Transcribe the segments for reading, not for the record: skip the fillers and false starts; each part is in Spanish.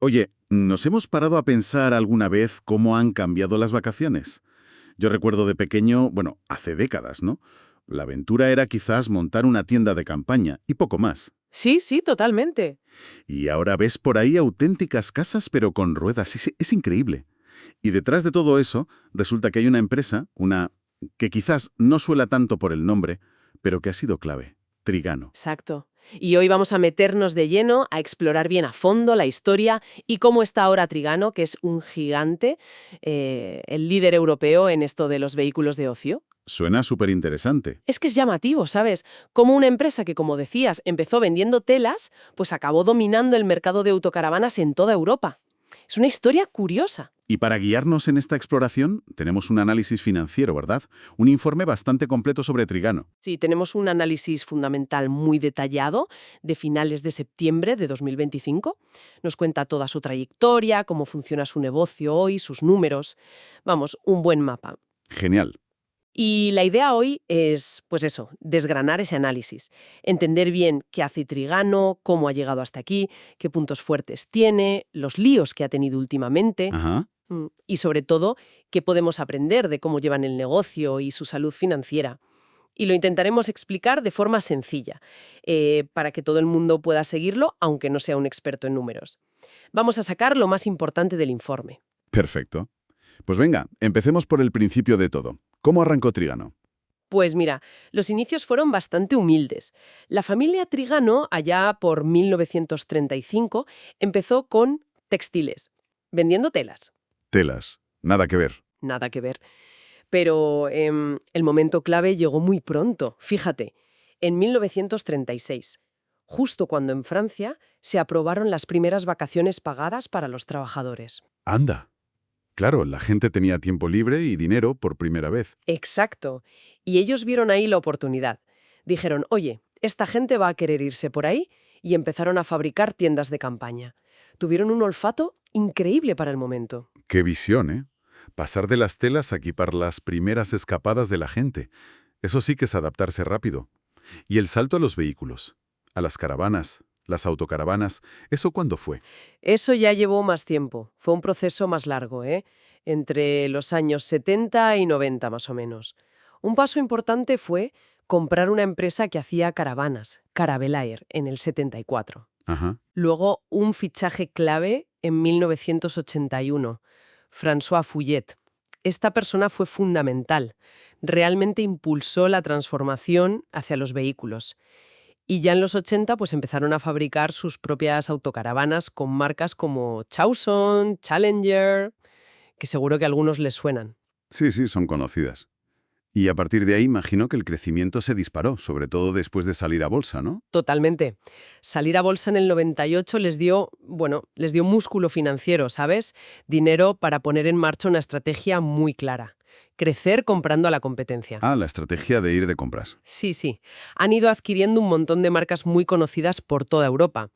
Oye, ¿nos hemos parado a pensar alguna vez cómo han cambiado las vacaciones? Yo recuerdo de pequeño, bueno, hace décadas, ¿no? La aventura era quizás montar una tienda de campaña y poco más. Sí, sí, totalmente. Y ahora ves por ahí auténticas casas pero con ruedas. Es increíble. Y detrás de todo eso, resulta que hay una empresa, una que quizás no suela tanto por el nombre, pero que ha sido clave. Trigano. Exacto. Y hoy vamos a meternos de lleno a explorar bien a fondo la historia y cómo está ahora Trigano, que es un gigante, el líder europeo en esto de los vehículos de ocio. Suena súper interesante. Es que es llamativo, ¿sabes? Como una empresa que, como decías, empezó vendiendo telas, pues acabó dominando el mercado de autocaravanas en toda Europa. Es una historia curiosa. Y para guiarnos en esta exploración, tenemos un análisis financiero, ¿verdad? Un informe bastante completo sobre Trigano. Sí, tenemos un análisis fundamental muy detallado de finales de septiembre de 2025. Nos cuenta toda su trayectoria, cómo funciona su negocio hoy, sus números. Vamos, un buen mapa. Genial. Y la idea hoy es, pues eso, desgranar ese análisis, entender bien qué hace Trigano, cómo ha llegado hasta aquí, qué puntos fuertes tiene, los líos que ha tenido últimamente. Ajá. Y sobre todo, qué podemos aprender de cómo llevan el negocio y su salud financiera. Y lo intentaremos explicar de forma sencilla, para que todo el mundo pueda seguirlo, aunque no sea un experto en números. Vamos a sacar lo más importante del informe. Perfecto. Pues venga, empecemos por el principio de todo. ¿Cómo arrancó Trigano? Pues mira, los inicios fueron bastante humildes. La familia Trigano, allá por 1935, empezó con textiles, vendiendo telas. Telas. Nada que ver. Nada que ver. Pero el momento clave llegó muy pronto, fíjate, en 1936, justo cuando en Francia se aprobaron las primeras vacaciones pagadas para los trabajadores. Anda. Claro, la gente tenía tiempo libre y dinero por primera vez. Exacto. Y ellos vieron ahí la oportunidad. Dijeron, oye, esta gente va a querer irse por ahí, y empezaron a fabricar tiendas de campaña. Tuvieron un olfato increíble para el momento. Qué visión, ¿eh? Pasar de las telas a equipar las primeras escapadas de la gente. Eso sí que es adaptarse rápido. Y el salto a los vehículos, a las caravanas, las autocaravanas, ¿eso cuándo fue? Eso ya llevó más tiempo. Fue un proceso más largo, entre los años 70 y 90 más o menos. Un paso importante fue comprar una empresa que hacía caravanas, Caravelair, en el 74. Ajá. Luego, un fichaje clave en 1981, François Fouillet. Esta persona fue fundamental. Realmente impulsó la transformación hacia los vehículos. Y ya en los 80 pues empezaron a fabricar sus propias autocaravanas con marcas como Chausson, Challenger, que seguro que a algunos les suenan. Sí, sí, son conocidas. Y a partir de ahí imagino que el crecimiento se disparó, sobre todo después de salir a bolsa, ¿no? Totalmente. Salir a bolsa en el 98 les dio, les dio músculo financiero, ¿sabes? Dinero para poner en marcha una estrategia muy clara. Crecer comprando a la competencia. Ah, la estrategia de ir de compras. Sí, sí. Han ido adquiriendo un montón de marcas muy conocidas por toda Europa.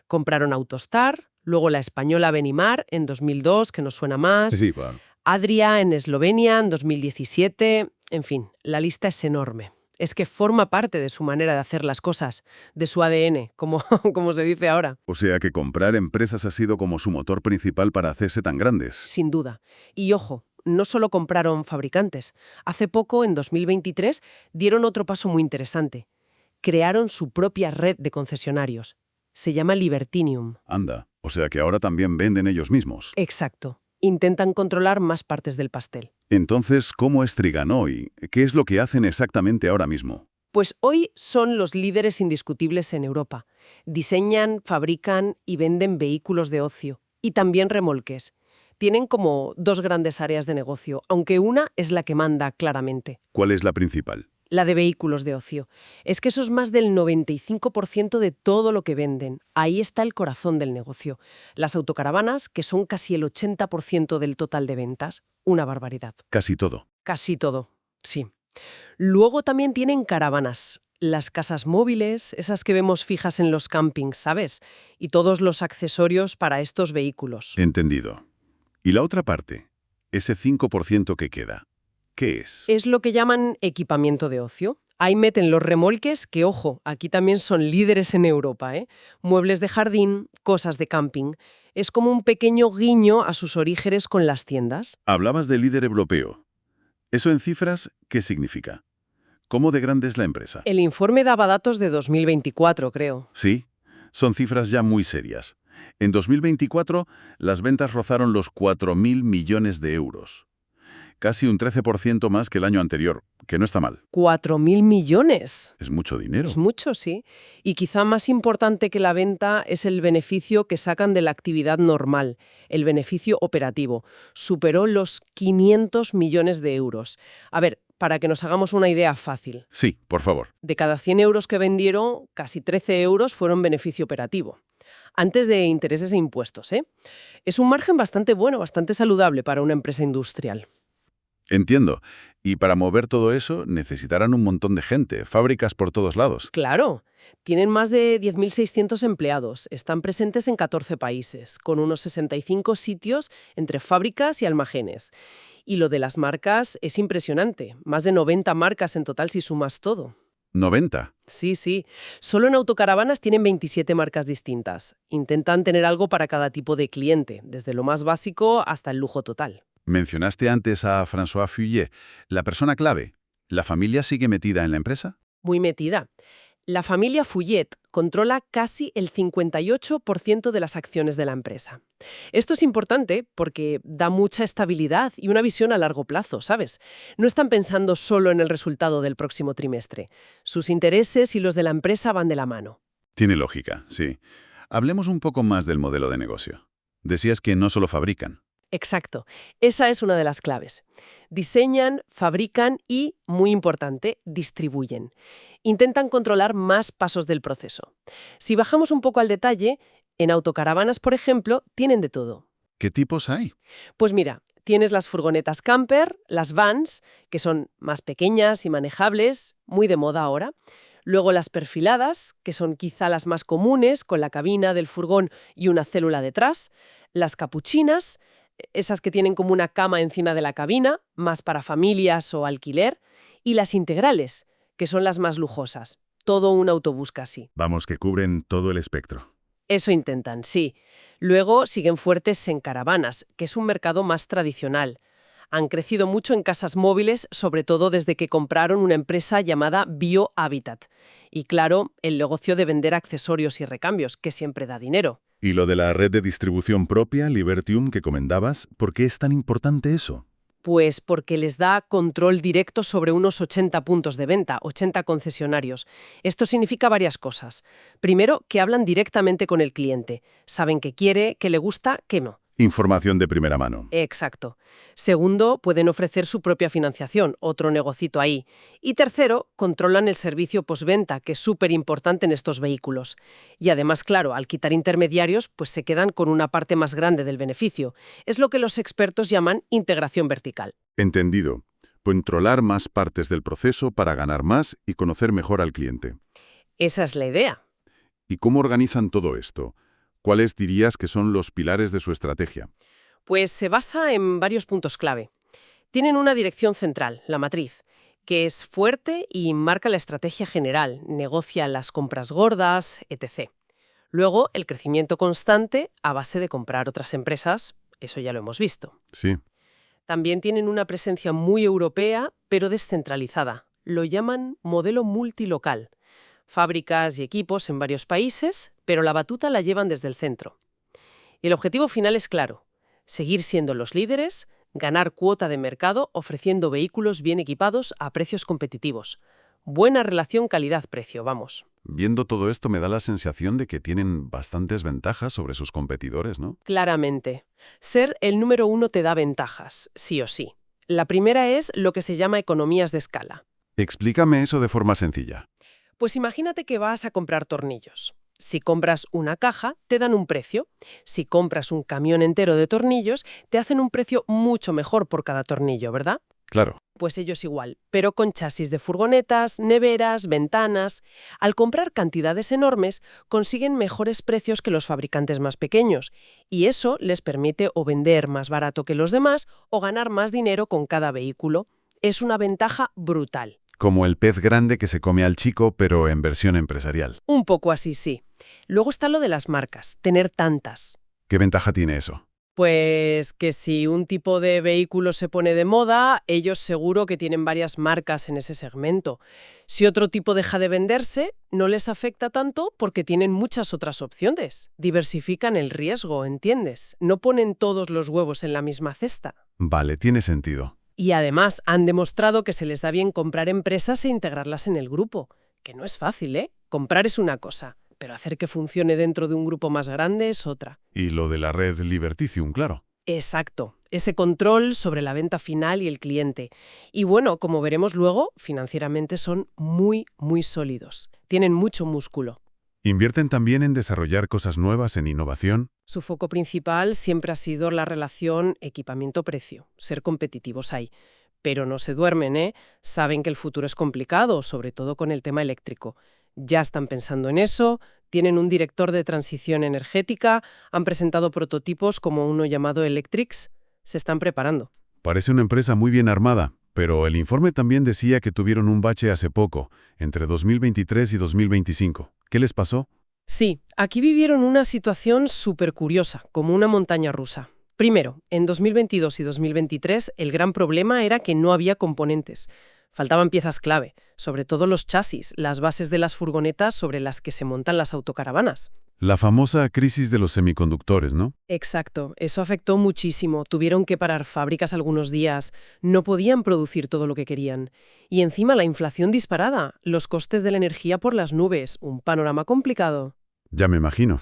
Compraron Autostar, luego la española Benimar en 2002, que nos suena más. Sí, claro. Adria en Eslovenia en 2017. En fin, la lista es enorme. Es que forma parte de su manera de hacer las cosas, de su ADN, como se dice ahora. O sea que comprar empresas ha sido como su motor principal para hacerse tan grandes. Sin duda. Y ojo, no solo compraron fabricantes. Hace poco, en 2023, dieron otro paso muy interesante. Crearon su propia red de concesionarios. Se llama Libertinium. Anda, o sea que ahora también venden ellos mismos. Exacto. Intentan controlar más partes del pastel. Entonces, ¿cómo es Trigano y qué es lo que hacen exactamente ahora mismo? Pues hoy son los líderes indiscutibles en Europa. Diseñan, fabrican y venden vehículos de ocio. Y también remolques. Tienen como dos grandes áreas de negocio, aunque una es la que manda claramente. ¿Cuál es la principal? La de vehículos de ocio. Es que eso es más del 95% de todo lo que venden. Ahí está el corazón del negocio. Las autocaravanas, que son casi el 80% del total de ventas. Una barbaridad. Casi todo. Casi todo, sí. Luego también tienen caravanas. Las casas móviles, esas que vemos fijas en los campings, ¿sabes? Y todos los accesorios para estos vehículos. Entendido. ¿Y la otra parte? Ese 5% que queda. ¿Qué es? Es lo que llaman equipamiento de ocio. Ahí meten los remolques que, ojo, aquí también son líderes en Europa, ¿eh? Muebles de jardín, cosas de camping. Es como un pequeño guiño a sus orígenes con las tiendas. Hablabas de líder europeo. ¿Eso en cifras qué significa? ¿Cómo de grande es la empresa? El informe daba datos de 2024, creo. Sí, son cifras ya muy serias. En 2024, las ventas rozaron los 4.000 millones de euros. Casi un 13% más que el año anterior, que no está mal. 4.000 millones. Es mucho dinero. Es mucho, sí. Y quizá más importante que la venta es el beneficio que sacan de la actividad normal, el beneficio operativo. Superó los 500 millones de euros. A ver, para que nos hagamos una idea fácil. Sí, por favor. De cada 100 euros que vendieron, casi 13 euros fueron beneficio operativo. Antes de intereses e impuestos, ¿eh? Es un margen bastante bueno, bastante saludable para una empresa industrial. Entiendo. Y para mover todo eso necesitarán un montón de gente, fábricas por todos lados. Claro, tienen más de 10.600 empleados, están presentes en 14 países, con unos 65 sitios entre fábricas y almacenes. Y lo de las marcas es impresionante, más de 90 marcas en total si sumas todo. 90. Sí, sí. Solo en autocaravanas tienen 27 marcas distintas. Intentan tener algo para cada tipo de cliente, desde lo más básico hasta el lujo total. Mencionaste antes a François Fuyet, la persona clave. ¿La familia sigue metida en la empresa? Muy metida. La familia Fuyet controla casi el 58% de las acciones de la empresa. Esto es importante porque da mucha estabilidad y una visión a largo plazo, ¿sabes? No están pensando solo en el resultado del próximo trimestre. Sus intereses y los de la empresa van de la mano. Tiene lógica, sí. Hablemos un poco más del modelo de negocio. Decías que no solo fabrican. Exacto. Esa es una de las claves. Diseñan, fabrican y, muy importante, distribuyen. Intentan controlar más pasos del proceso. Si bajamos un poco al detalle, en autocaravanas, por ejemplo, tienen de todo. ¿Qué tipos hay? Pues mira, tienes las furgonetas camper, las vans, que son más pequeñas y manejables, muy de moda ahora. Luego las perfiladas, que son quizá las más comunes, con la cabina del furgón y una célula detrás. Las capuchinas, esas que tienen como una cama encima de la cabina, más para familias o alquiler. Y las integrales, que son las más lujosas. Todo un autobús casi. Vamos, que cubren todo el espectro. Eso intentan, sí. Luego siguen fuertes en caravanas, que es un mercado más tradicional. Han crecido mucho en casas móviles, sobre todo desde que compraron una empresa llamada BioHabitat. Y claro, el negocio de vender accesorios y recambios, que siempre da dinero. ¿Y lo de la red de distribución propia, Libertium, que comentabas, por qué es tan importante eso? Pues porque les da control directo sobre unos 80 puntos de venta, 80 concesionarios. Esto significa varias cosas. Primero, que hablan directamente con el cliente. Saben qué quiere, qué le gusta, qué no. Información de primera mano. Exacto. Segundo, pueden ofrecer su propia financiación, otro negocito ahí. Y tercero, controlan el servicio postventa, que es súper importante en estos vehículos. Y además, claro, al quitar intermediarios, pues se quedan con una parte más grande del beneficio. Es lo que los expertos llaman integración vertical. Entendido. Controlar más partes del proceso para ganar más y conocer mejor al cliente. Esa es la idea. ¿Y cómo organizan todo esto? ¿Cuáles dirías que son los pilares de su estrategia? Pues se basa en varios puntos clave. Tienen una dirección central, la matriz, que es fuerte y marca la estrategia general, negocia las compras gordas, etc. Luego, el crecimiento constante a base de comprar otras empresas, eso ya lo hemos visto. Sí. También tienen una presencia muy europea, pero descentralizada. Lo llaman modelo multilocal. Fábricas y equipos en varios países, pero la batuta la llevan desde el centro. Y el objetivo final es claro: seguir siendo los líderes, ganar cuota de mercado ofreciendo vehículos bien equipados a precios competitivos. Buena relación calidad-precio, vamos. Viendo todo esto me da la sensación de que tienen bastantes ventajas sobre sus competidores, ¿no? Claramente. Ser el número uno te da ventajas, sí o sí. La primera es lo que se llama economías de escala. Explícame eso de forma sencilla. Pues imagínate que vas a comprar tornillos. Si compras una caja, te dan un precio. Si compras un camión entero de tornillos, te hacen un precio mucho mejor por cada tornillo, ¿verdad? Claro. Pues ellos igual, pero con chasis de furgonetas, neveras, ventanas. Al comprar cantidades enormes, consiguen mejores precios que los fabricantes más pequeños. Y eso les permite o vender más barato que los demás o ganar más dinero con cada vehículo. Es una ventaja brutal. Como el pez grande que se come al chico, pero en versión empresarial. Un poco así, sí. Luego está lo de las marcas, tener tantas. ¿Qué ventaja tiene eso? Pues que si un tipo de vehículo se pone de moda, ellos seguro que tienen varias marcas en ese segmento. Si otro tipo deja de venderse, no les afecta tanto porque tienen muchas otras opciones. Diversifican el riesgo, ¿entiendes? No ponen todos los huevos en la misma cesta. Vale, tiene sentido. Y además han demostrado que se les da bien comprar empresas e integrarlas en el grupo. Que no es fácil, ¿eh? Comprar es una cosa, pero hacer que funcione dentro de un grupo más grande es otra. Y lo de la red Liberticium, claro. Exacto, ese control sobre la venta final y el cliente. Y bueno, como veremos luego, financieramente son muy, muy sólidos. Tienen mucho músculo. ¿Invierten también en desarrollar cosas nuevas en innovación? Su foco principal siempre ha sido la relación equipamiento-precio, ser competitivos ahí. Pero no se duermen, ¿eh? Saben que el futuro es complicado, sobre todo con el tema eléctrico. Ya están pensando en eso, tienen un director de transición energética, han presentado prototipos como uno llamado Electrix, se están preparando. Parece una empresa muy bien armada, pero el informe también decía que tuvieron un bache hace poco, entre 2023 y 2025. ¿Qué les pasó? Sí, aquí vivieron una situación súper curiosa, como una montaña rusa. Primero, en 2022 y 2023 el gran problema era que no había componentes. Faltaban piezas clave, sobre todo los chasis, las bases de las furgonetas sobre las que se montan las autocaravanas. La famosa crisis de los semiconductores, ¿no? Exacto, eso afectó muchísimo. Tuvieron que parar fábricas algunos días, no podían producir todo lo que querían. Y encima la inflación disparada, los costes de la energía por las nubes, un panorama complicado. Ya me imagino.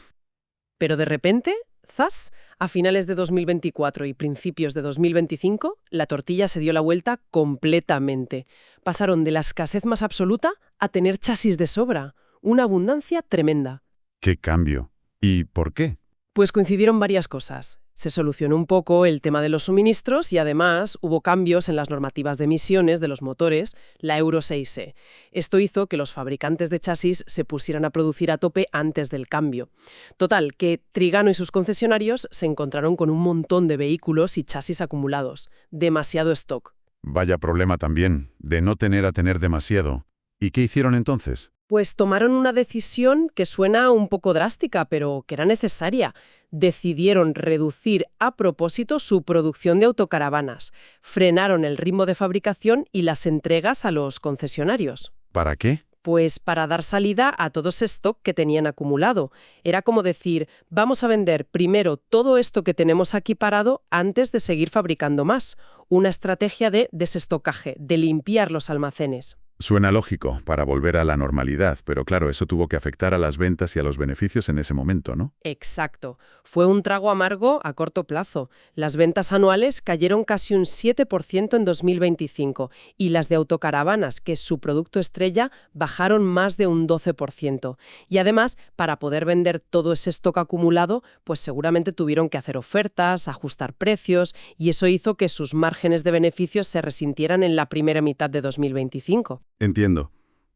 Pero de repente, ¡zas!, a finales de 2024 y principios de 2025, la tortilla se dio la vuelta completamente. Pasaron de la escasez más absoluta a tener chasis de sobra, una abundancia tremenda. ¿Qué cambio? ¿Y por qué? Pues coincidieron varias cosas. Se solucionó un poco el tema de los suministros y además hubo cambios en las normativas de emisiones de los motores, la Euro 6e. Esto hizo que los fabricantes de chasis se pusieran a producir a tope antes del cambio. Total, que Trigano y sus concesionarios se encontraron con un montón de vehículos y chasis acumulados. Demasiado stock. Vaya problema también, de no tener a tener demasiado. ¿Y qué hicieron entonces? Pues tomaron una decisión que suena un poco drástica, pero que era necesaria. Decidieron reducir a propósito su producción de autocaravanas. Frenaron el ritmo de fabricación y las entregas a los concesionarios. ¿Para qué? Pues para dar salida a todo ese stock que tenían acumulado. Era como decir, vamos a vender primero todo esto que tenemos aquí parado antes de seguir fabricando más. Una estrategia de desestocaje, de limpiar los almacenes. Suena lógico, para volver a la normalidad, pero claro, eso tuvo que afectar a las ventas y a los beneficios en ese momento, ¿no? Exacto. Fue un trago amargo a corto plazo. Las ventas anuales cayeron casi un 7% en 2025 y las de autocaravanas, que es su producto estrella, bajaron más de un 12%. Y además, para poder vender todo ese stock acumulado, pues seguramente tuvieron que hacer ofertas, ajustar precios, y eso hizo que sus márgenes de beneficios se resintieran en la primera mitad de 2025. Entiendo.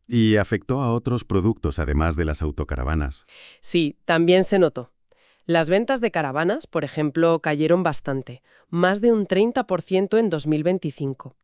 ¿Y afectó a otros productos además de las autocaravanas? Sí, también se notó. Las ventas de caravanas, por ejemplo, cayeron bastante, más de un 30% en 2025.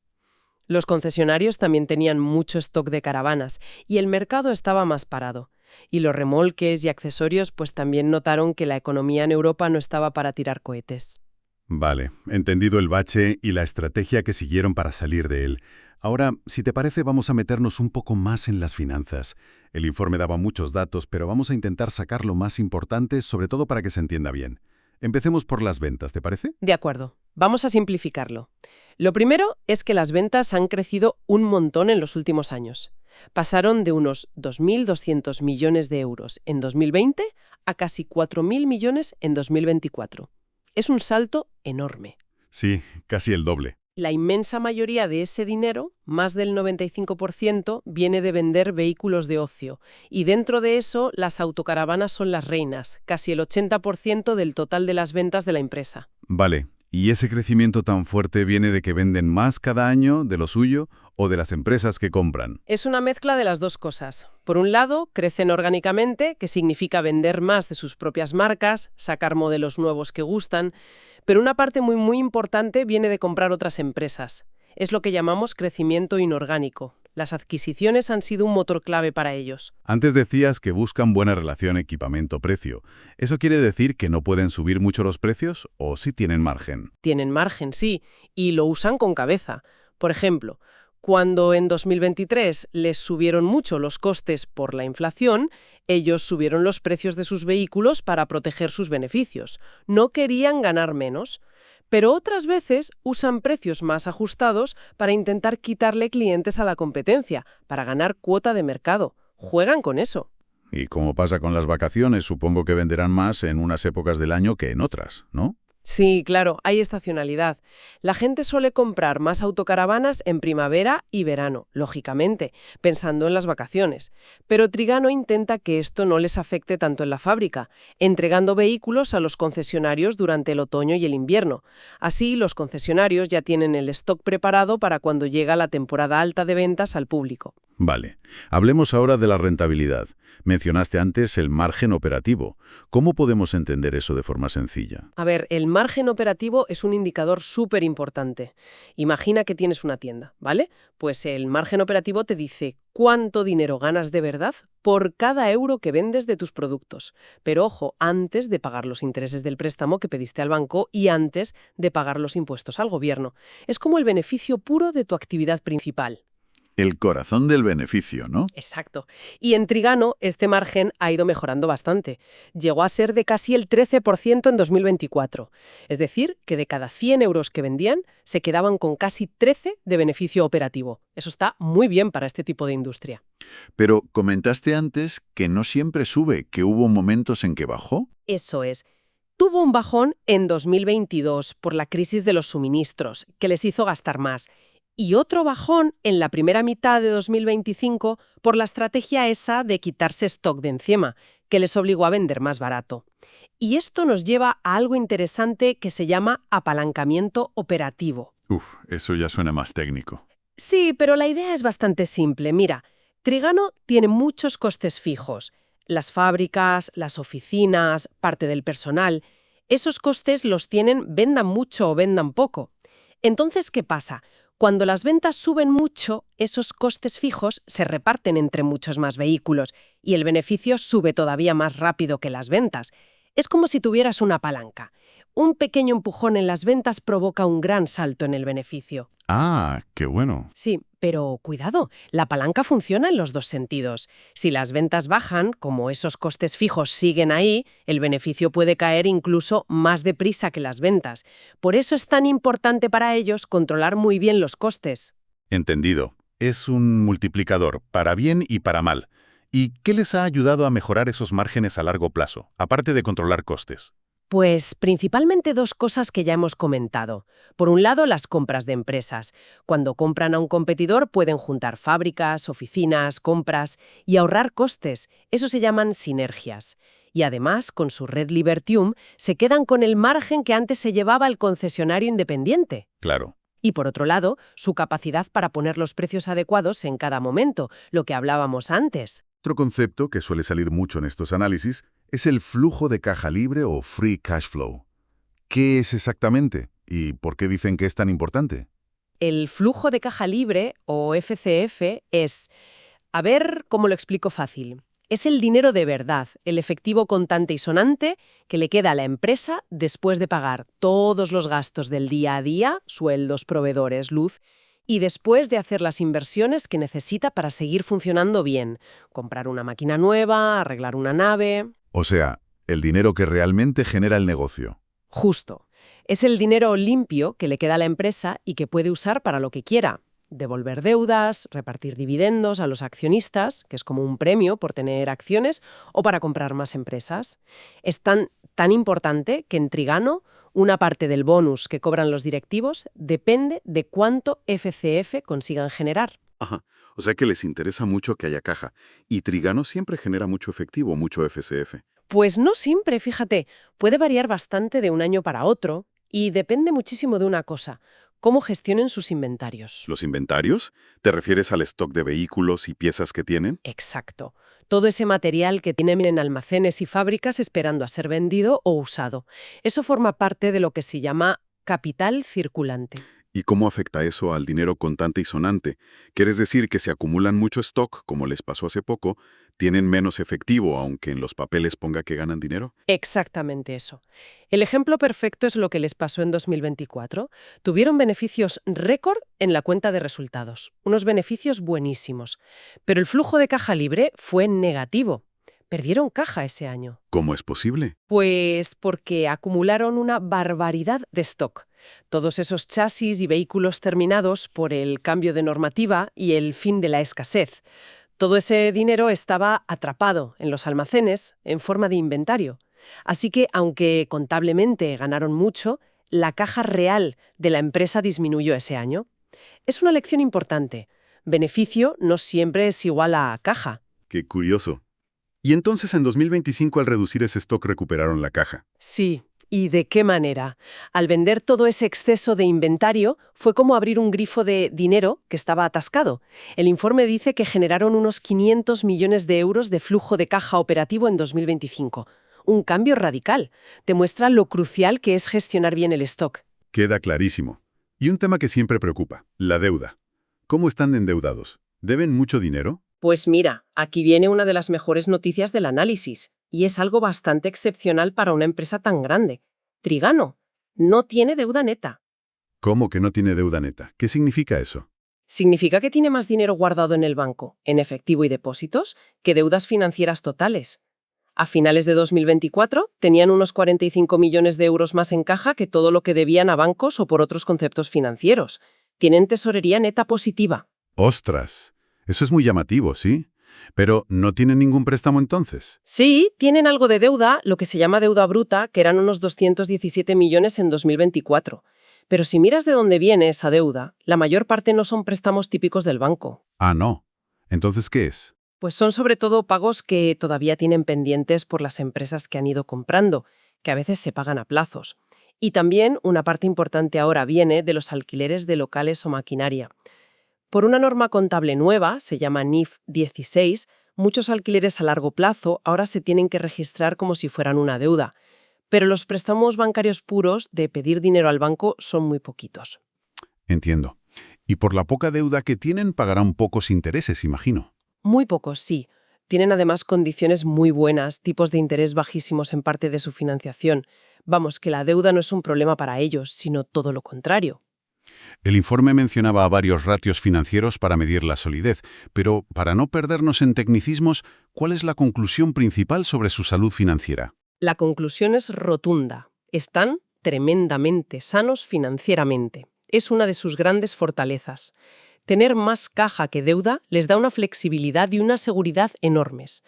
Los concesionarios también tenían mucho stock de caravanas y el mercado estaba más parado. Y los remolques y accesorios pues también notaron que la economía en Europa no estaba para tirar cohetes. Vale, entendido el bache y la estrategia que siguieron para salir de él. Ahora, si te parece, vamos a meternos un poco más en las finanzas. El informe daba muchos datos, pero vamos a intentar sacar lo más importante, sobre todo para que se entienda bien. Empecemos por las ventas, ¿te parece? De acuerdo, vamos a simplificarlo. Lo primero es que las ventas han crecido un montón en los últimos años. Pasaron de unos 2.200 millones de euros en 2020 a casi 4.000 millones en 2024. Es un salto enorme. Sí, casi el doble. La inmensa mayoría de ese dinero, más del 95%, viene de vender vehículos de ocio. Y dentro de eso, las autocaravanas son las reinas, casi el 80% del total de las ventas de la empresa. Vale, ¿y ese crecimiento tan fuerte viene de que venden más cada año de lo suyo o de las empresas que compran? Es una mezcla de las dos cosas. Por un lado, crecen orgánicamente, que significa vender más de sus propias marcas, sacar modelos nuevos que gustan, pero una parte muy importante viene de comprar otras empresas. Es lo que llamamos crecimiento inorgánico. Las adquisiciones han sido un motor clave para ellos. Antes decías que buscan buena relación equipamiento-precio. ¿Eso quiere decir que no pueden subir mucho los precios o sí tienen margen? Tienen margen, sí, y lo usan con cabeza. Por ejemplo, cuando en 2023 les subieron mucho los costes por la inflación, ellos subieron los precios de sus vehículos para proteger sus beneficios. No querían ganar menos. Pero otras veces usan precios más ajustados para intentar quitarle clientes a la competencia, para ganar cuota de mercado. Juegan con eso. Y como pasa con las vacaciones, supongo que venderán más en unas épocas del año que en otras, ¿no? Sí, claro, hay estacionalidad. La gente suele comprar más autocaravanas en primavera y verano, lógicamente, pensando en las vacaciones. Pero Trigano intenta que esto no les afecte tanto en la fábrica, entregando vehículos a los concesionarios durante el otoño y el invierno. Así, los concesionarios ya tienen el stock preparado para cuando llega la temporada alta de ventas al público. Vale. Hablemos ahora de la rentabilidad. Mencionaste antes el margen operativo. ¿Cómo podemos entender eso de forma sencilla? A ver, el margen operativo es un indicador súper importante. Imagina que tienes una tienda, ¿vale? Pues el margen operativo te dice cuánto dinero ganas de verdad por cada euro que vendes de tus productos. Pero ojo, antes de pagar los intereses del préstamo que pediste al banco y antes de pagar los impuestos al gobierno. Es como el beneficio puro de tu actividad principal. El corazón del beneficio, ¿no? Exacto. Y en Trigano este margen ha ido mejorando bastante. Llegó a ser de casi el 13% en 2024. Es decir, que de cada 100 euros que vendían, se quedaban con casi 13 de beneficio operativo. Eso está muy bien para este tipo de industria. Pero comentaste antes que no siempre sube, que hubo momentos en que bajó. Eso es. Tuvo un bajón en 2022 por la crisis de los suministros, que les hizo gastar más. Y otro bajón en la primera mitad de 2025 por la estrategia esa de quitarse stock de encima, que les obligó a vender más barato. Y esto nos lleva a algo interesante que se llama apalancamiento operativo. Eso ya suena más técnico. Sí, pero la idea es bastante simple. Mira, Trigano tiene muchos costes fijos. Las fábricas, las oficinas, parte del personal. Esos costes los tienen vendan mucho o vendan poco. Entonces, ¿qué pasa? Cuando las ventas suben mucho, esos costes fijos se reparten entre muchos más vehículos y el beneficio sube todavía más rápido que las ventas. Es como si tuvieras una palanca. Un pequeño empujón en las ventas provoca un gran salto en el beneficio. Ah, qué bueno. Sí, pero cuidado, la palanca funciona en los dos sentidos. Si las ventas bajan, como esos costes fijos siguen ahí, el beneficio puede caer incluso más deprisa que las ventas. Por eso es tan importante para ellos controlar muy bien los costes. Entendido. Es un multiplicador, para bien y para mal. ¿Y qué les ha ayudado a mejorar esos márgenes a largo plazo, aparte de controlar costes? Pues principalmente dos cosas que ya hemos comentado. Por un lado, las compras de empresas. Cuando compran a un competidor pueden juntar fábricas, oficinas, compras y ahorrar costes. Eso se llaman sinergias. Y además, con su red Libertium, se quedan con el margen que antes se llevaba el concesionario independiente. Claro. Y por otro lado, su capacidad para poner los precios adecuados en cada momento, lo que hablábamos antes. Otro concepto que suele salir mucho en estos análisis es el flujo de caja libre o free cash flow. ¿Qué es exactamente? ¿Y por qué dicen que es tan importante? El flujo de caja libre, o FCF, es... A ver cómo lo explico fácil. Es el dinero de verdad, el efectivo contante y sonante que le queda a la empresa después de pagar todos los gastos del día a día, sueldos, proveedores, luz, y después de hacer las inversiones que necesita para seguir funcionando bien. Comprar una máquina nueva, arreglar una nave... O sea, el dinero que realmente genera el negocio. Justo. Es el dinero limpio que le queda a la empresa y que puede usar para lo que quiera. Devolver deudas, repartir dividendos a los accionistas, que es como un premio por tener acciones, o para comprar más empresas. Es tan importante que en Trigano una parte del bonus que cobran los directivos depende de cuánto FCF consigan generar. Ajá. O sea que les interesa mucho que haya caja. Y Trigano siempre genera mucho efectivo, mucho FCF. Pues no siempre, fíjate. Puede variar bastante de un año para otro y depende muchísimo de una cosa: cómo gestionen sus inventarios. ¿Los inventarios? ¿Te refieres al stock de vehículos y piezas que tienen? Exacto. Todo ese material que tienen en almacenes y fábricas esperando a ser vendido o usado. Eso forma parte de lo que se llama capital circulante. ¿Y cómo afecta eso al dinero contante y sonante? ¿Quieres decir que si acumulan mucho stock, como les pasó hace poco, tienen menos efectivo, aunque en los papeles ponga que ganan dinero? Exactamente eso. El ejemplo perfecto es lo que les pasó en 2024. Tuvieron beneficios récord en la cuenta de resultados, unos beneficios buenísimos. Pero el flujo de caja libre fue negativo. Perdieron caja ese año. ¿Cómo es posible? Pues porque acumularon una barbaridad de stock. Todos esos chasis y vehículos terminados por el cambio de normativa y el fin de la escasez. Todo ese dinero estaba atrapado en los almacenes en forma de inventario. Así que, aunque contablemente ganaron mucho, la caja real de la empresa disminuyó ese año. Es una lección importante. Beneficio no siempre es igual a caja. Qué curioso. Y entonces en 2025 al reducir ese stock recuperaron la caja. Sí. ¿Y de qué manera? Al vender todo ese exceso de inventario, fue como abrir un grifo de dinero que estaba atascado. El informe dice que generaron unos 500 millones de euros de flujo de caja operativo en 2025. Un cambio radical. Demuestra lo crucial que es gestionar bien el stock. Queda clarísimo. Y un tema que siempre preocupa, la deuda. ¿Cómo están endeudados? ¿Deben mucho dinero? Pues mira, aquí viene una de las mejores noticias del análisis, y es algo bastante excepcional para una empresa tan grande. Trigano no tiene deuda neta. ¿Cómo que no tiene deuda neta? ¿Qué significa eso? Significa que tiene más dinero guardado en el banco, en efectivo y depósitos, que deudas financieras totales. A finales de 2024 tenían unos 45 millones de euros más en caja que todo lo que debían a bancos o por otros conceptos financieros. Tienen tesorería neta positiva. ¡Ostras! Eso es muy llamativo, ¿sí? Pero ¿no tienen ningún préstamo entonces? Sí, tienen algo de deuda, lo que se llama deuda bruta, que eran unos 217 millones en 2024. Pero si miras de dónde viene esa deuda, la mayor parte no son préstamos típicos del banco. Ah, no. ¿Entonces qué es? Pues son sobre todo pagos que todavía tienen pendientes por las empresas que han ido comprando, que a veces se pagan a plazos. Y también una parte importante ahora viene de los alquileres de locales o maquinaria. Por una norma contable nueva, se llama NIF 16, muchos alquileres a largo plazo ahora se tienen que registrar como si fueran una deuda. Pero los préstamos bancarios puros de pedir dinero al banco son muy poquitos. Entiendo. Y por la poca deuda que tienen, pagarán pocos intereses, imagino. Muy pocos, sí. Tienen además condiciones muy buenas, tipos de interés bajísimos en parte de su financiación. Vamos, que la deuda no es un problema para ellos, sino todo lo contrario. El informe mencionaba a varios ratios financieros para medir la solidez, pero para no perdernos en tecnicismos, ¿cuál es la conclusión principal sobre su salud financiera? La conclusión es rotunda. Están tremendamente sanos financieramente. Es una de sus grandes fortalezas. Tener más caja que deuda les da una flexibilidad y una seguridad enormes.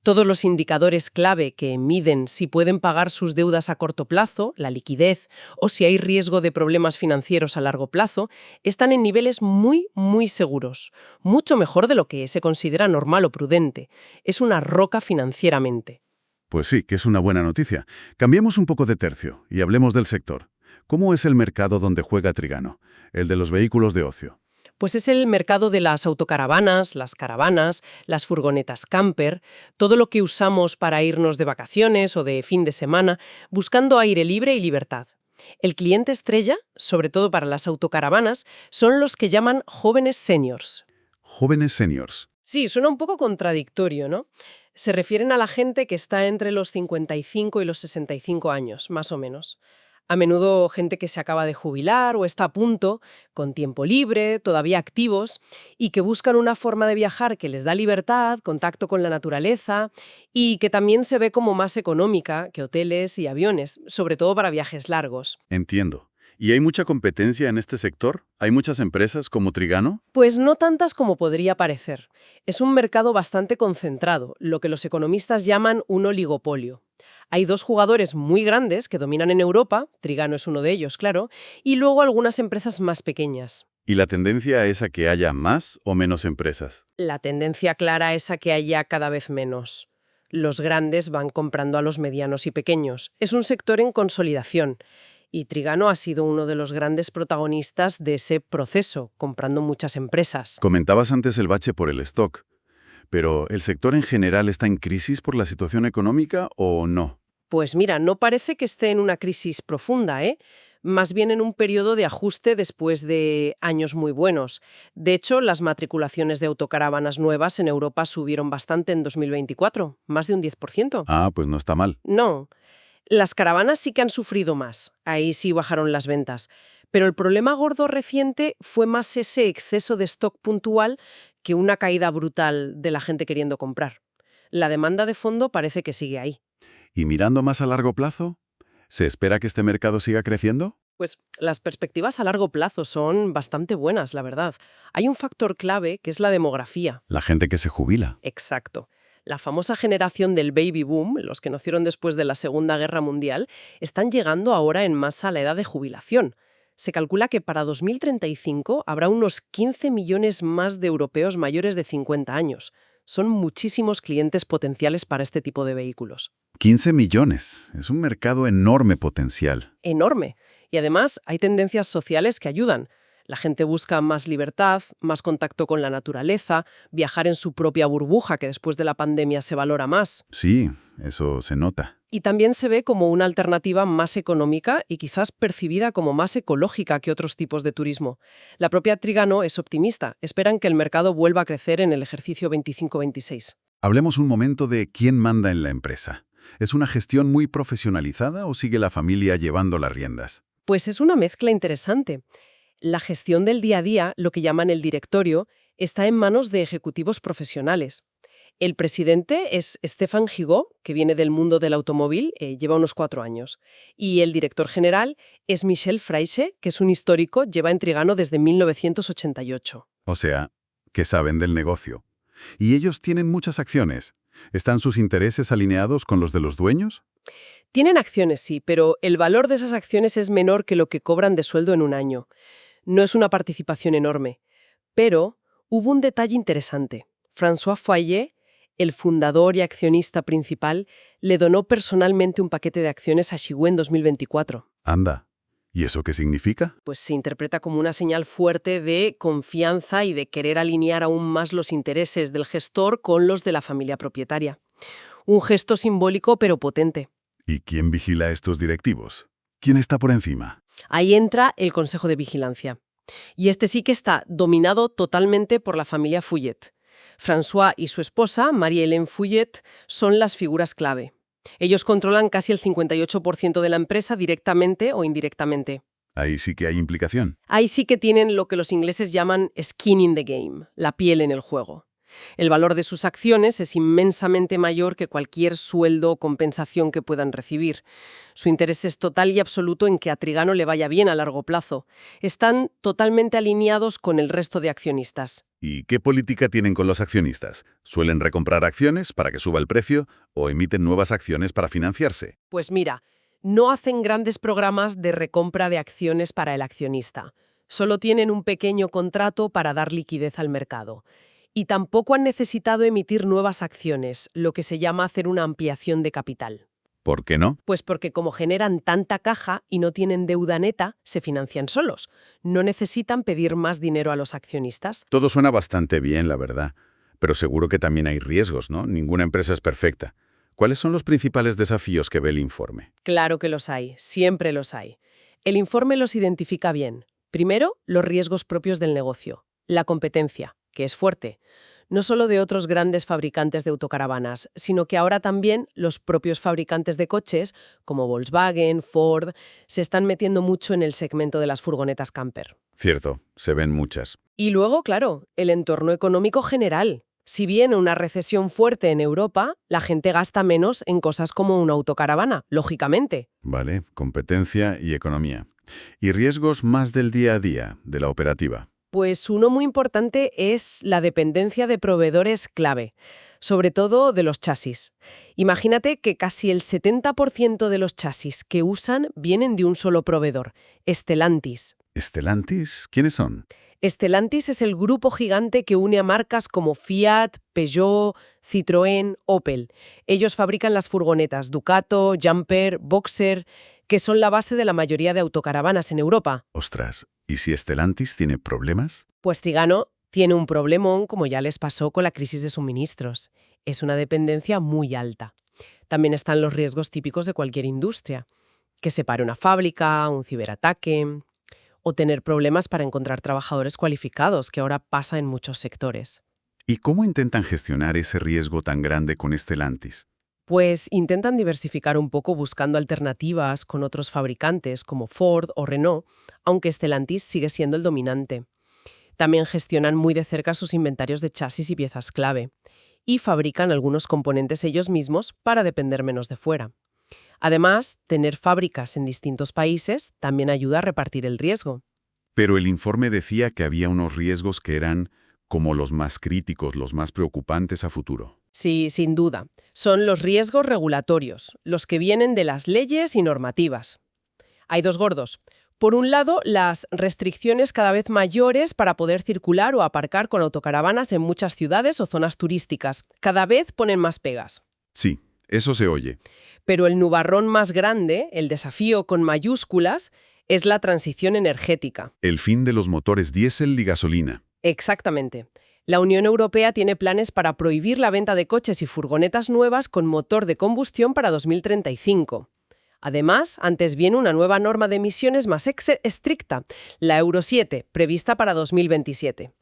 Todos los indicadores clave que miden si pueden pagar sus deudas a corto plazo, la liquidez, o si hay riesgo de problemas financieros a largo plazo, están en niveles muy, muy seguros. Mucho mejor de lo que se considera normal o prudente. Es una roca financieramente. Pues sí, que es una buena noticia. Cambiemos un poco de tercio y hablemos del sector. ¿Cómo es el mercado donde juega Trigano? El de los vehículos de ocio. Pues es el mercado de las autocaravanas, las caravanas, las furgonetas camper, todo lo que usamos para irnos de vacaciones o de fin de semana, buscando aire libre y libertad. El cliente estrella, sobre todo para las autocaravanas, son los que llaman jóvenes seniors. Jóvenes seniors. Sí, suena un poco contradictorio, ¿no? Se refieren a la gente que está entre los 55 y los 65 años, más o menos. A menudo gente que se acaba de jubilar o está a punto, con tiempo libre, todavía activos, y que buscan una forma de viajar que les da libertad, contacto con la naturaleza, y que también se ve como más económica que hoteles y aviones, sobre todo para viajes largos. Entiendo. ¿Y hay mucha competencia en este sector? ¿Hay muchas empresas como Trigano? Pues no tantas como podría parecer. Es un mercado bastante concentrado, lo que los economistas llaman un oligopolio. Hay dos jugadores muy grandes que dominan en Europa, Trigano es uno de ellos, claro, y luego algunas empresas más pequeñas. ¿Y la tendencia es a que haya más o menos empresas? La tendencia clara es a que haya cada vez menos. Los grandes van comprando a los medianos y pequeños. Es un sector en consolidación. Y Trigano ha sido uno de los grandes protagonistas de ese proceso, comprando muchas empresas. Comentabas antes el bache por el stock. Pero ¿el sector en general está en crisis por la situación económica o no? Pues mira, no parece que esté en una crisis profunda, ¿eh? más bien en un periodo de ajuste después de años muy buenos. De hecho, las matriculaciones de autocaravanas nuevas en Europa subieron bastante en 2024, más de un 10%. Ah, pues no está mal. No, las caravanas sí que han sufrido más, ahí sí bajaron las ventas. Pero el problema gordo reciente fue más ese exceso de stock puntual que una caída brutal de la gente queriendo comprar. La demanda de fondo parece que sigue ahí. ¿Y mirando más a largo plazo? ¿Se espera que este mercado siga creciendo? Pues las perspectivas a largo plazo son bastante buenas, la verdad. Hay un factor clave que es la demografía. La gente que se jubila. Exacto. La famosa generación del baby boom, los que nacieron después de la Segunda Guerra Mundial, están llegando ahora en masa a la edad de jubilación. Se calcula que para 2035 habrá unos 15 millones más de europeos mayores de 50 años. Son muchísimos clientes potenciales para este tipo de vehículos. 15 millones. Es un mercado enorme potencial. Enorme. Y además hay tendencias sociales que ayudan. La gente busca más libertad, más contacto con la naturaleza, viajar en su propia burbuja, que después de la pandemia se valora más. Sí, eso se nota. Y también se ve como una alternativa más económica y quizás percibida como más ecológica que otros tipos de turismo. La propia Trigano es optimista. Esperan que el mercado vuelva a crecer en el ejercicio 25-26. Hablemos un momento de quién manda en la empresa. ¿Es una gestión muy profesionalizada o sigue la familia llevando las riendas? Pues es una mezcla interesante. La gestión del día a día, lo que llaman el directorio, está en manos de ejecutivos profesionales. El presidente es Stéphane Gigot, que viene del mundo del automóvil, lleva unos 4 años. Y el director general es Michel Fraiche, que es un histórico, lleva en Trigano desde 1988. O sea, que saben del negocio. Y ellos tienen muchas acciones. ¿Están sus intereses alineados con los de los dueños? Tienen acciones, sí, pero el valor de esas acciones es menor que lo que cobran de sueldo en un año. No es una participación enorme. Pero hubo un detalle interesante. François Foyer, el fundador y accionista principal, le donó personalmente un paquete de acciones a Xigüe en 2024. Anda. ¿Y eso qué significa? Pues se interpreta como una señal fuerte de confianza y de querer alinear aún más los intereses del gestor con los de la familia propietaria. Un gesto simbólico pero potente. ¿Y quién vigila a estos directivos? ¿Quién está por encima? Ahí entra el Consejo de Vigilancia. Y este sí que está dominado totalmente por la familia Fouillet. François y su esposa, Marie-Hélène Fouillet, son las figuras clave. Ellos controlan casi el 58% de la empresa directamente o indirectamente. Ahí sí que hay implicación. Ahí sí que tienen lo que los ingleses llaman skin in the game, la piel en el juego. El valor de sus acciones es inmensamente mayor que cualquier sueldo o compensación que puedan recibir. Su interés es total y absoluto en que a Trigano le vaya bien a largo plazo. Están totalmente alineados con el resto de accionistas. ¿Y qué política tienen con los accionistas? ¿Suelen recomprar acciones para que suba el precio o emiten nuevas acciones para financiarse? Pues mira, no hacen grandes programas de recompra de acciones para el accionista. Solo tienen un pequeño contrato para dar liquidez al mercado. Y tampoco han necesitado emitir nuevas acciones, lo que se llama hacer una ampliación de capital. ¿Por qué no? Pues porque como generan tanta caja y no tienen deuda neta, se financian solos. No necesitan pedir más dinero a los accionistas. Todo suena bastante bien, la verdad. Pero seguro que también hay riesgos, ¿no? Ninguna empresa es perfecta. ¿Cuáles son los principales desafíos que ve el informe? Claro que los hay, siempre los hay. El informe los identifica bien. Primero, los riesgos propios del negocio. La competencia, que es fuerte. No solo de otros grandes fabricantes de autocaravanas, sino que ahora también los propios fabricantes de coches, como Volkswagen, Ford, se están metiendo mucho en el segmento de las furgonetas camper. Cierto, se ven muchas. Y luego, claro, el entorno económico general. Si viene una recesión fuerte en Europa, la gente gasta menos en cosas como una autocaravana, lógicamente. Vale, competencia y economía. ¿Y riesgos más del día a día, de la operativa? Pues uno muy importante es la dependencia de proveedores clave, sobre todo de los chasis. Imagínate que casi el 70% de los chasis que usan vienen de un solo proveedor, Stellantis. ¿Stellantis? ¿Quiénes son? Stellantis es el grupo gigante que une a marcas como Fiat, Peugeot, Citroën, Opel. Ellos fabrican las furgonetas Ducato, Jumper, Boxer, que son la base de la mayoría de autocaravanas en Europa. Ostras, ¿y si Stellantis tiene problemas? Pues Trigano tiene un problemón, como ya les pasó con la crisis de suministros. Es una dependencia muy alta. También están los riesgos típicos de cualquier industria. que se pare una fábrica, un ciberataque, o tener problemas para encontrar trabajadores cualificados, que ahora pasa en muchos sectores. ¿Y cómo intentan gestionar ese riesgo tan grande con Stellantis? Pues intentan diversificar un poco buscando alternativas con otros fabricantes como Ford o Renault, aunque Stellantis sigue siendo el dominante. También gestionan muy de cerca sus inventarios de chasis y piezas clave, y fabrican algunos componentes ellos mismos para depender menos de fuera. Además, tener fábricas en distintos países también ayuda a repartir el riesgo. Pero el informe decía que había unos riesgos que eran como los más críticos, los más preocupantes a futuro. Sí, sin duda. Son los riesgos regulatorios, los que vienen de las leyes y normativas. Hay dos gordos. Por un lado, las restricciones cada vez mayores para poder circular o aparcar con autocaravanas en muchas ciudades o zonas turísticas. Cada vez ponen más pegas. Sí, eso se oye. Pero el nubarrón más grande, el desafío con mayúsculas, es la transición energética. El fin de los motores diésel y gasolina. Exactamente. La Unión Europea tiene planes para prohibir la venta de coches y furgonetas nuevas con motor de combustión para 2035. Además, antes viene una nueva norma de emisiones más estricta, la Euro 7, prevista para 2027.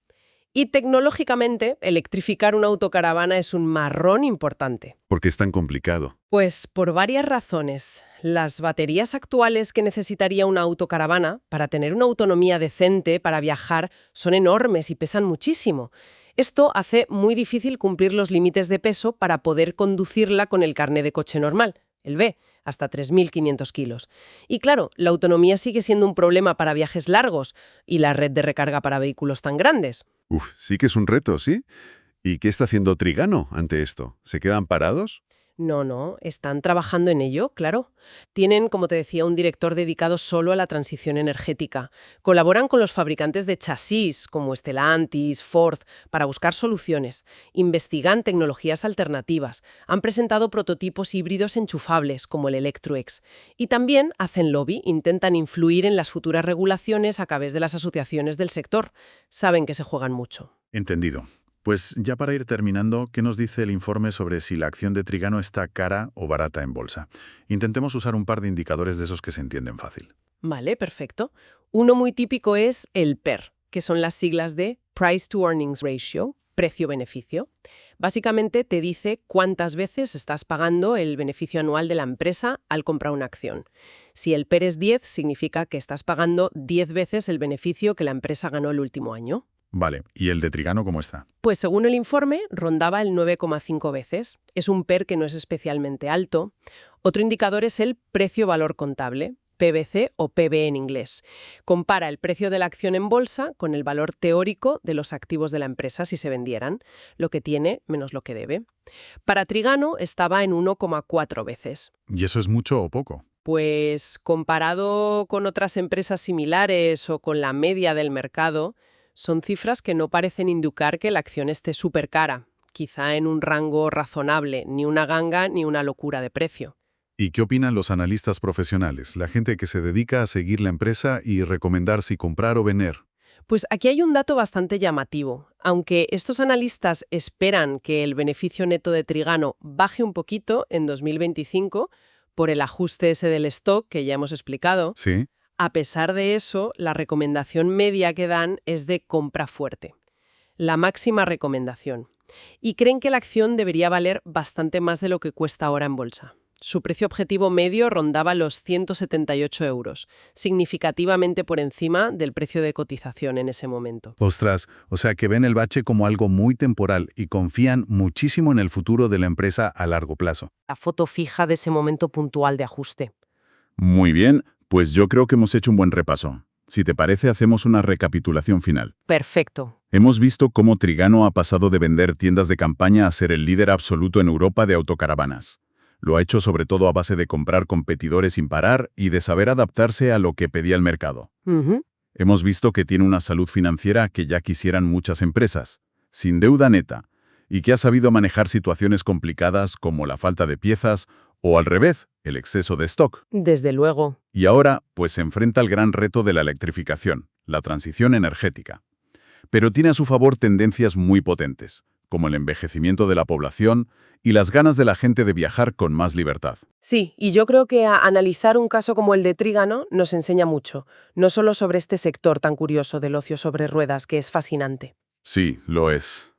Y tecnológicamente, electrificar una autocaravana es un marrón importante. ¿Por qué es tan complicado? Pues por varias razones. Las baterías actuales que necesitaría una autocaravana para tener una autonomía decente para viajar son enormes y pesan muchísimo. Esto hace muy difícil cumplir los límites de peso para poder conducirla con el carné de coche normal, el B, hasta 3.500 kilos. Y claro, la autonomía sigue siendo un problema para viajes largos y la red de recarga para vehículos tan grandes. Sí que es un reto, ¿sí? ¿Y qué está haciendo Trigano ante esto? ¿Se quedan parados? No, están trabajando en ello, claro. Tienen, como te decía, un director dedicado solo a la transición energética. Colaboran con los fabricantes de chasis, como Stellantis, Ford, para buscar soluciones. Investigan tecnologías alternativas. Han presentado prototipos híbridos enchufables, como el Electro-X. Y también hacen lobby, intentan influir en las futuras regulaciones a través de las asociaciones del sector. Saben que se juegan mucho. Entendido. Pues ya para ir terminando, ¿qué nos dice el informe sobre si la acción de Trigano está cara o barata en bolsa? Intentemos usar un par de indicadores de esos que se entienden fácil. Vale, perfecto. Uno muy típico es el PER, que son las siglas de Price to Earnings Ratio, precio-beneficio. Básicamente te dice cuántas veces estás pagando el beneficio anual de la empresa al comprar una acción. Si el PER es 10, significa que estás pagando 10 veces el beneficio que la empresa ganó el último año. Vale, ¿y el de Trigano cómo está? Pues según el informe, rondaba el 9,5 veces. Es un PER que no es especialmente alto. Otro indicador es el precio-valor contable, PBC o PB en inglés. Compara el precio de la acción en bolsa con el valor teórico de los activos de la empresa si se vendieran, lo que tiene menos lo que debe. Para Trigano estaba en 1,4 veces. ¿Y eso es mucho o poco? Pues comparado con otras empresas similares o con la media del mercado, son cifras que no parecen indicar que la acción esté súper cara, quizá en un rango razonable, ni una ganga ni una locura de precio. ¿Y qué opinan los analistas profesionales, la gente que se dedica a seguir la empresa y recomendar si comprar o vender? Pues aquí hay un dato bastante llamativo. Aunque estos analistas esperan que el beneficio neto de Trigano baje un poquito en 2025 por el ajuste ese del stock que ya hemos explicado, Sí. a pesar de eso, la recomendación media que dan es de compra fuerte. La máxima recomendación. Y creen que la acción debería valer bastante más de lo que cuesta ahora en bolsa. Su precio objetivo medio rondaba los 178 euros, significativamente por encima del precio de cotización en ese momento. Ostras, o sea que ven el bache como algo muy temporal y confían muchísimo en el futuro de la empresa a largo plazo. La foto fija de ese momento puntual de ajuste. Muy bien, pues yo creo que hemos hecho un buen repaso. Si te parece, hacemos una recapitulación final. Perfecto. Hemos visto cómo Trigano ha pasado de vender tiendas de campaña a ser el líder absoluto en Europa de autocaravanas. Lo ha hecho sobre todo a base de comprar competidores sin parar y de saber adaptarse a lo que pedía el mercado. Hemos visto que tiene una salud financiera que ya quisieran muchas empresas, sin deuda neta, y que ha sabido manejar situaciones complicadas como la falta de piezas o, al revés, el exceso de stock. Desde luego. Y ahora, pues se enfrenta al gran reto de la electrificación, la transición energética. Pero tiene a su favor tendencias muy potentes, como el envejecimiento de la población y las ganas de la gente de viajar con más libertad. Sí, y yo creo que analizar un caso como el de Trígano nos enseña mucho, no solo sobre este sector tan curioso del ocio sobre ruedas, que es fascinante, Sí, lo es.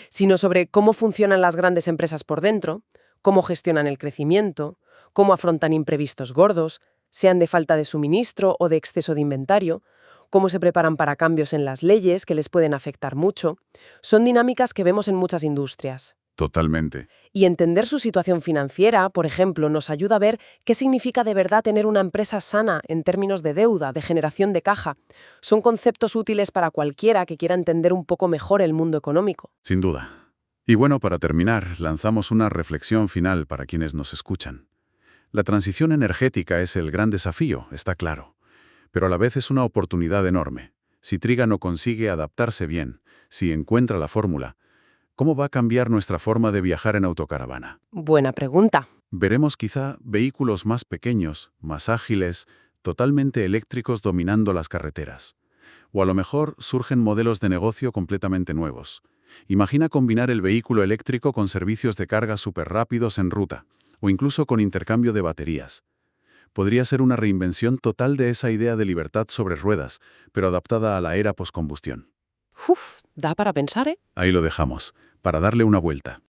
sino sobre cómo funcionan las grandes empresas por dentro, cómo gestionan el crecimiento, cómo afrontan imprevistos gordos, sean de falta de suministro o de exceso de inventario, cómo se preparan para cambios en las leyes que les pueden afectar mucho. Son dinámicas que vemos en muchas industrias. Totalmente. Y entender su situación financiera, por ejemplo, nos ayuda a ver qué significa de verdad tener una empresa sana en términos de deuda, de generación de caja. Son conceptos útiles para cualquiera que quiera entender un poco mejor el mundo económico. Sin duda. Y bueno, para terminar, lanzamos una reflexión final para quienes nos escuchan. La transición energética es el gran desafío, está claro, pero a la vez es una oportunidad enorme. Si Trígano consigue adaptarse bien, si encuentra la fórmula, ¿cómo va a cambiar nuestra forma de viajar en autocaravana? Buena pregunta. Veremos quizá vehículos más pequeños, más ágiles, totalmente eléctricos dominando las carreteras. O a lo mejor surgen modelos de negocio completamente nuevos. Imagina combinar el vehículo eléctrico con servicios de carga súper rápidos en ruta, o incluso con intercambio de baterías. Podría ser una reinvención total de esa idea de libertad sobre ruedas, pero adaptada a la era poscombustión. Da para pensar, ¿eh? Ahí lo dejamos, para darle una vuelta.